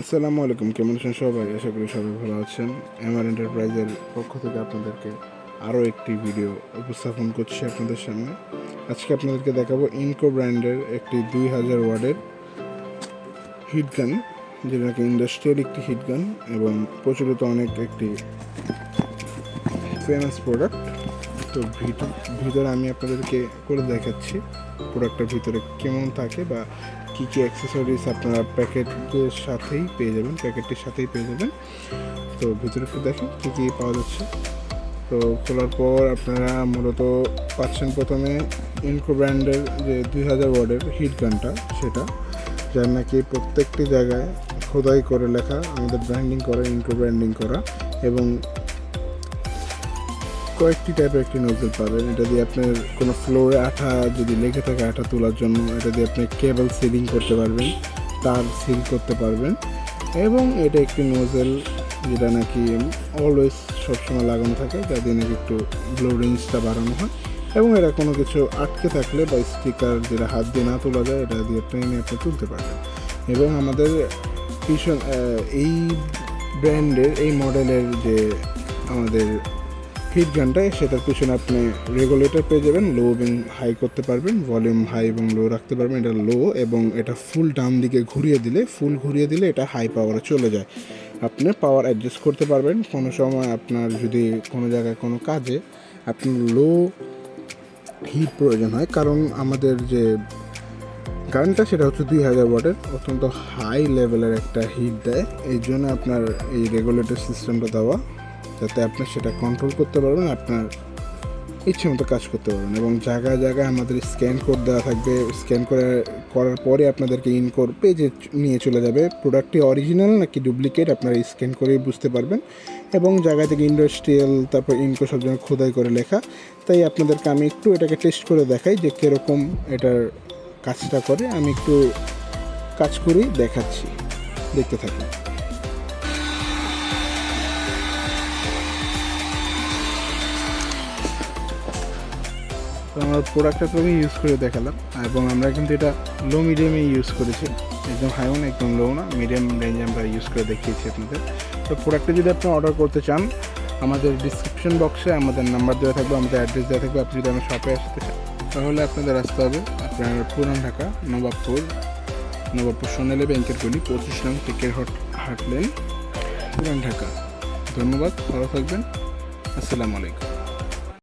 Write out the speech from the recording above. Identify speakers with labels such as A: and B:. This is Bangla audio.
A: আসসালামু আলাইকুম, কেমন আছেন সবাই? আশা করি সবাই ভালো আছেন। এমআর এন্টারপ্রাইজের পক্ষ থেকে আপনাদেরকে আরও একটি ভিডিও উপস্থাপন করছি আপনাদের সামনে। আজকে আপনাদেরকে দেখাবো ইনকো ব্র্যান্ডের একটি 2000 ওয়াটের হিট গান, যেটা নাকি ইন্ডাস্ট্রিয়াল একটি হিট গান এবং প্রচলিত অনেক একটি ফেমাস প্রোডাক্ট। তো ভিতরে আমি আপনাদেরকে করে দেখাচ্ছি প্রোডাক্টের ভিতরে কেমন থাকে বা কী কী অ্যাক্সেসরিজ আপনারা প্যাকেটের সাথেই পেয়ে যাবেন, প্যাকেটটির সাথেই পেয়ে যাবেন। তো ভিতরে একটু দেখেন কী কী পাওয়া যাচ্ছে। তো খোলার পর আপনারা মূলত পাচ্ছেন প্রথমে ইনকো ব্র্যান্ডের যে 2000 ওয়াটের হিট গানটা, সেটা যার নাকি প্রত্যেকটি জায়গায় খোদাই করে লেখা, আমাদের ব্র্যান্ডিং করা, ইনকো ব্র্যান্ডিং করা, এবং কয়েকটি টাইপের একটি নোজেল পাবেন। এটা দিয়ে আপনার কোনো ফ্লোরে আঠা যদি লেগে থাকে, আঠা তোলার জন্য এটা দিয়ে আপনি কেবল সিলিং করতে পারবেন, তার সিল করতে পারবেন। এবং এটা একটি নোজেল যেটা নাকি অলওয়েজ সবসময় লাগানো থাকে, যা দিয়ে নাকি একটু ব্লো রেঞ্জটা বাড়ানো হয়। এবং এটা কোনো কিছু আটকে থাকলে বা স্টিকার যেটা হাত দিয়ে না তোলা যায়, এটা দিয়ে ট্রেনে আপনি তুলতে পারবেন। এবং আমাদের ভীষণ এই ব্র্যান্ডের এই মডেলের যে আমাদের হিট গানটা, সেটার পিছনে আপনি রেগুলেটর পেয়ে যাবেন, লো এবং হাই করতে পারবেন, ভলিউম হাই এবং লো রাখতে পারবেন। এটা লো, এবং এটা ফুল ডান দিকে ঘুরিয়ে দিলে এটা হাই পাওয়ারে চলে যায়। আপনি পাওয়ার অ্যাডজাস্ট করতে পারবেন। কোনো সময় আপনার যদি কোনো জায়গায় কোনো কাজে আপনার লো হিট প্রয়োজন হয়, কারণ আমাদের যে গানটা সেটা হচ্ছে 2000 ওয়াটের, অত্যন্ত হাই লেভেলের একটা হিট দেয়। এই জন্য আপনার এই রেগুলেটর সিস্টেমটা দেওয়া, যাতে আপনি সেটা কন্ট্রোল করতে পারবেন, আপনার ইচ্ছে মতো কাজ করতে পারবেন। এবং জায়গায় জায়গায় আমাদের স্ক্যান কোড দেওয়া থাকবে, স্ক্যান করার পরে আপনাদেরকে ইনকোর পেজে নিয়ে চলে যাবে প্রোডাক্টটি অরিজিনাল নাকি ডুপ্লিকেট, আপনারা স্ক্যান করেই বুঝতে পারবেন। এবং জায়গা থেকে ইন্ডাস্ট্রিয়াল, তারপর ইনকো সব জন্য খোদাই করে লেখা। তাই আপনাদেরকে আমি একটু এটাকে টেস্ট করে দেখাই যে কীরকম এটার কাজটা করে। আমি একটু কাজ করেই দেখাচ্ছি, দেখতে থাকুন। তো আমার প্রোডাক্টটা তো আমি ইউজ করে দেখালাম, এবং আমরা কিন্তু এটা লো মিডিয়ামে ইউজ করেছি, একদম হাইও না একদম লো না, মিডিয়াম রেঞ্জে আমরা ইউজ করে দেখিয়েছি আপনাদের। তো প্রোডাক্টটা যদি আপনি অর্ডার করতে চান, আমাদের ডিসক্রিপশন বক্সে আমাদের নাম্বার দেওয়া থাকবে, আমাদের অ্যাড্রেস দেওয়া থাকবে। আপনি যদি আমার শপে আসতে চান, তাহলে আপনাদের আসতে হবে আপনার পুরান ঢাকা, নবাবপুর সোনালী ব্যাংকের গলি 25 নং টিকেট হাট লেন, পুরান ঢাকা। ধন্যবাদ, ভালো থাকবেন। আসসালামু আলাইকুম।